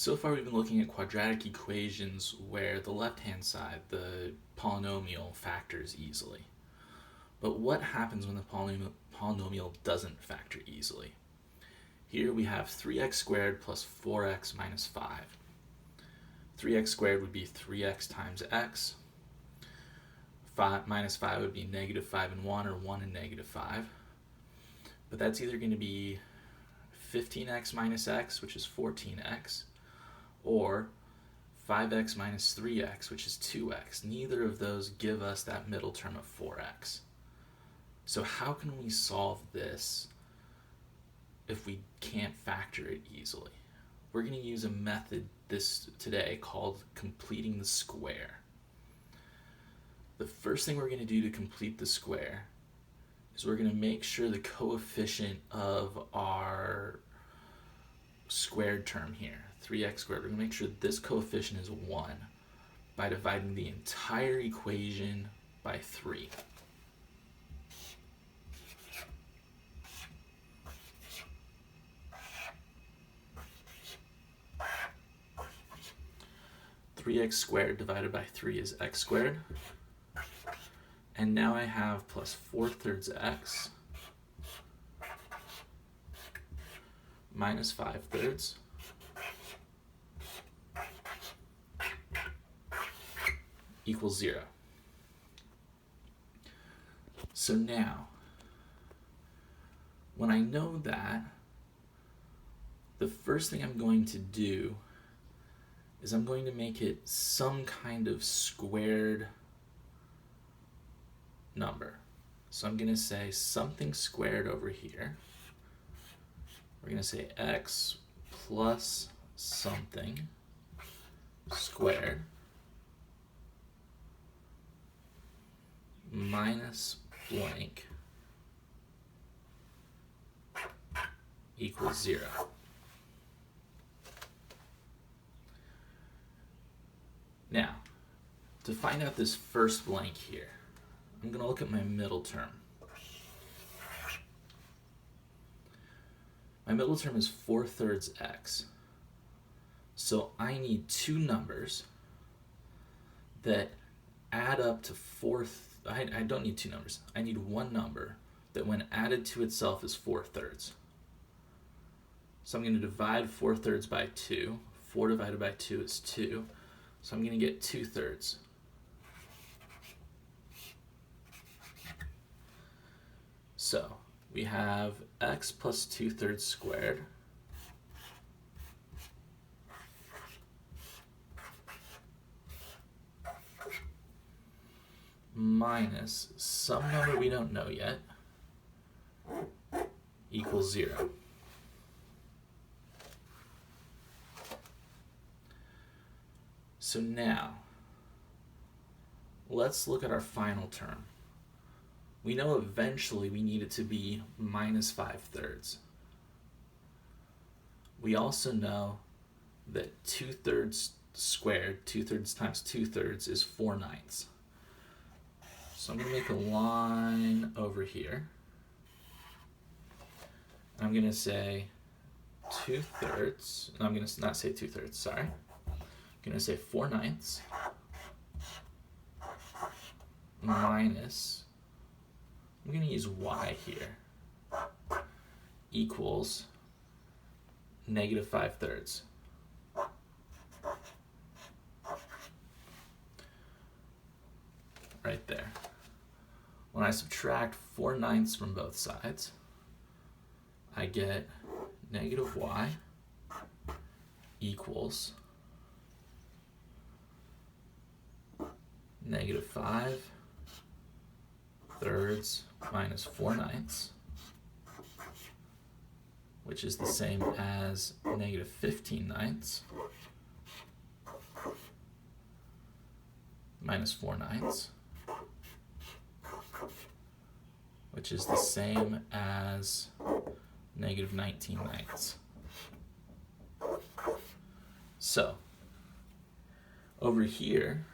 So far we've been looking at quadratic equations where the left-hand side, the polynomial, factors easily. But what happens when the polynomial doesn't factor easily? Here we have 3x squared plus 4x minus 5. 3x squared would be 3x times x. Minus 5 would be negative 5 and 1, or 1 and negative 5. But that's either going to be 15x minus x, which is 14x, or 5x minus 3x, which is 2x. Neither of those give us that middle term of 4x. So how can we solve this if we can't factor it easily? We're going to use a method today called completing the square. The first thing we're going to do to complete the square is we're going to make sure the coefficient of our squared term here, 3x squared, we're going to make sure this coefficient is 1 by dividing the entire equation by 3. Three x squared divided by 3 is x squared. And now I have plus 4/3 x minus 5/3 equals 0. So now, when I know that, the first thing I'm going to do is I'm going to make it some kind of squared number. So I'm going to say something squared over here. We're going to say x plus something squared minus blank equals 0. Now, to find out this first blank here, I'm going to look at my middle term. My middle term is 4/3 x. So I need two numbers that add up to I don't need two numbers. I need one number that when added to itself is 4/3. So I'm going to divide 4/3 by 2. 4 divided by 2 is 2. So I'm going to get 2/3. So we have x plus 2/3 squared minus some number we don't know yet equals 0. So now, let's look at our final term. We know eventually we need it to be minus 5/3. We also know that 2/3 squared, 2/3 times 2/3 is 4/9. So I'm going to make a line over here. I'm going to say 2/3, no, I'm going to not say 2/3, sorry. I'm going to say 4/9 minus, I'm going to use y here, equals negative 5/3. Right there. When I subtract 4/9 from both sides, I get negative y equals negative 5/3 minus 4/9, which is the same as negative 15/9 minus 4/9, which is the same as negative 19/9. So, over here,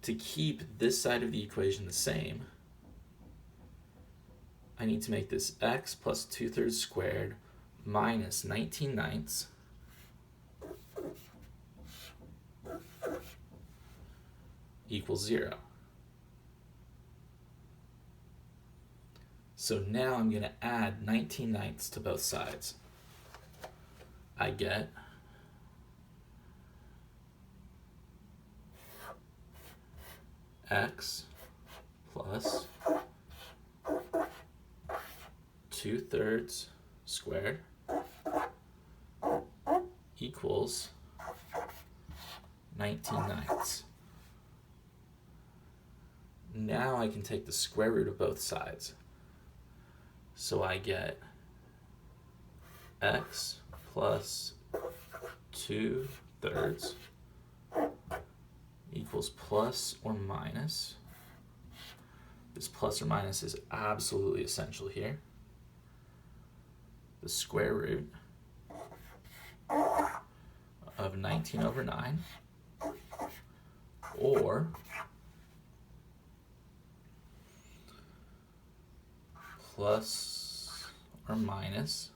to keep this side of the equation the same, I need to make this x plus 2/3 squared minus 19/9 equals 0. So now I'm going to add 19/9 to both sides. I get x plus 2/3 squared equals 19/9. Now I can take the square root of both sides. So I get x plus 2/3 equals plus or minus. This plus or minus is absolutely essential here. The square root of 19/9, or plus or minus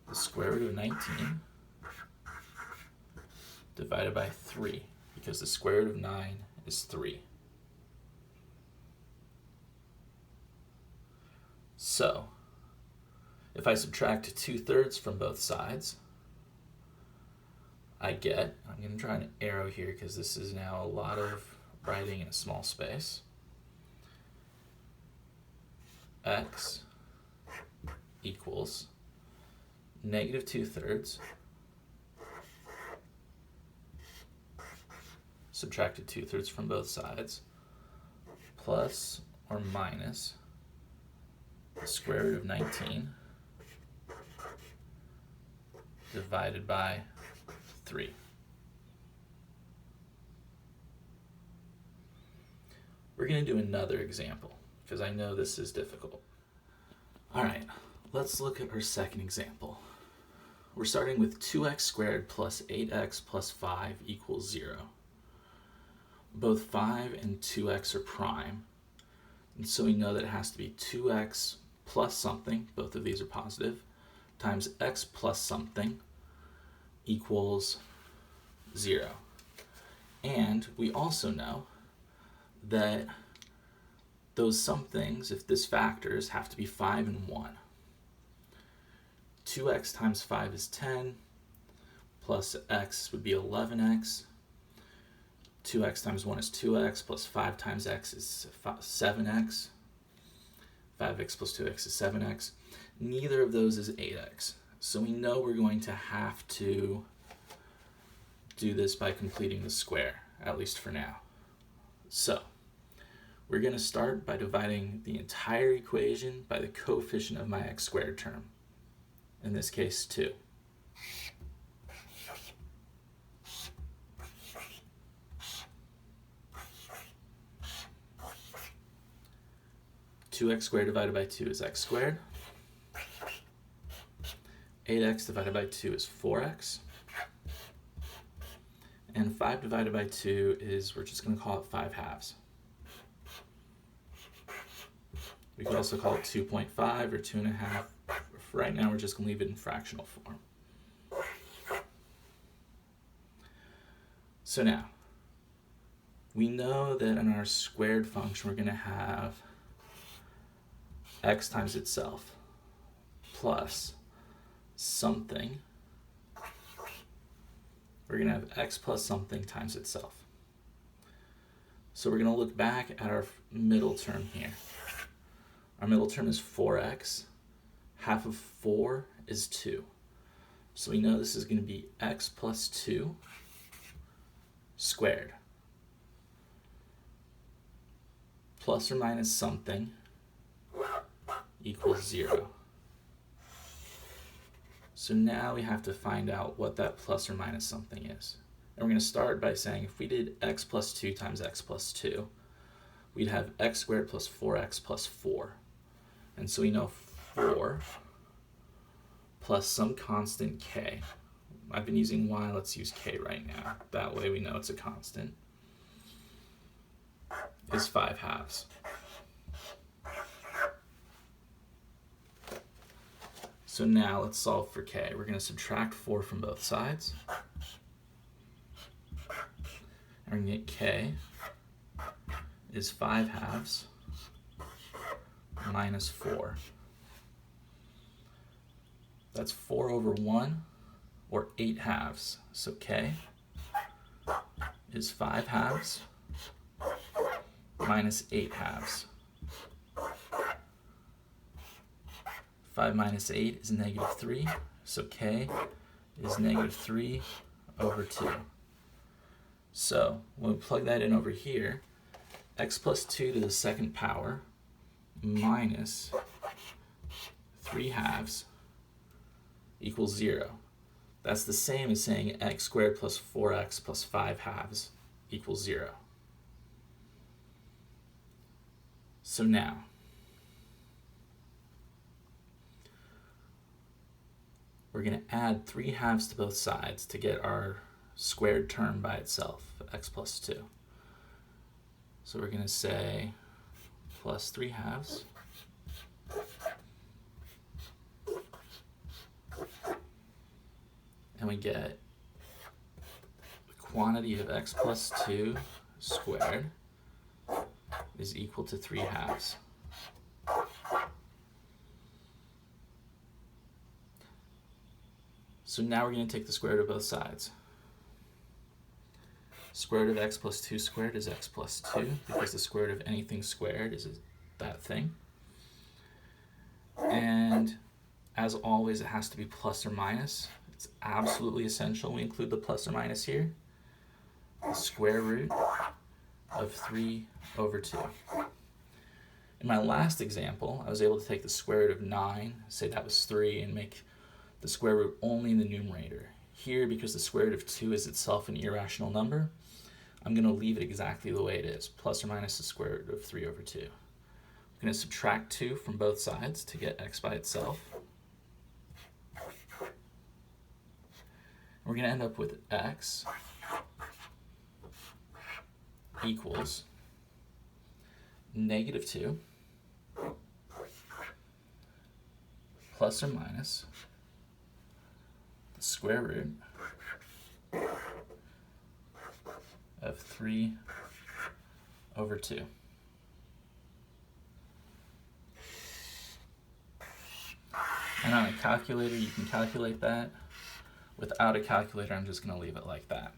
the square root of 19 divided by 3, because the square root of 9 is 3. So, if I subtract 2/3 from both sides, I get, I'm going to try an arrow here because this is now a lot of writing in a small space, x equals negative 2/3 subtracted 2/3 from both sides plus or minus the square root of 19 divided by 3. We're going to do another example because I know this is difficult. All right, let's look at our second example. We're starting with 2x squared plus 8x plus 5 equals 0. Both 5 and 2x are prime, and so we know that it has to be 2x plus something, both of these are positive, times x plus something equals 0. And we also know that those somethings, if this factors, have to be 5 and 1. 2x times 5 is 10, plus x would be 11x. 2x times 1 is 2x, plus 5 times x is 7x. 5x plus 2x is 7x. Neither of those is 8x. So we know we're going to have to do this by completing the square, at least for now. So we're going to start by dividing the entire equation by the coefficient of my x squared term. In this case, 2. 2x squared divided by 2 is x squared. 8x divided by 2 is 4x. And 5 divided by 2 is, we're just going to call it 5/2. We could also call it 2.5 or 2.5. For right now, we're just going to leave it in fractional form. So now, we know that in our squared function, we're going to have x times itself plus something. We're going to have x plus something times itself. So we're going to look back at our middle term here. Our middle term is 4x. Half of 4 is 2. So we know this is going to be x plus 2 squared plus or minus something equals 0. So now we have to find out what that plus or minus something is. And we're going to start by saying if we did x plus 2 times x plus 2, we'd have x squared plus 4x plus 4. And so we know 4 plus some constant k. I've been using y, let's use k right now. That way we know it's a constant. Is 5/2. So now let's solve for k. We're going to subtract 4 from both sides. And we're going to get k is 5 halves minus 4. That's 4 over 1, or 8 halves. So K is 5 halves minus 8 halves. 5 minus 8 is negative 3, so K is negative 3 over 2. So when we plug that in over here, x plus 2 to the second power minus 3 halves equals 0. That's the same as saying x squared plus 4x plus 5 halves equals 0. So now, we're going to add 3 halves to both sides to get our squared term by itself, x plus 2. So we're going to say plus 3 halves and we get the quantity of x plus 2 squared is equal to 3 halves. So now we're going to take the square root of both sides. Square root of x plus 2 squared is x plus 2, because the square root of anything squared is that thing. And as always, it has to be plus or minus. It's absolutely essential we include the plus or minus here. The square root of 3 over 2. In my last example, I was able to take the square root of 9, say that was 3, and make the square root only in the numerator. Here, because the square root of 2 is itself an irrational number, I'm going to leave it exactly the way it is, plus or minus the square root of 3 over 2. I'm going to subtract 2 from both sides to get x by itself. We're going to end up with x equals negative 2 plus or minus the square root of 3 over 2. And on a calculator, you can calculate that. Without a calculator, I'm just going to leave it like that.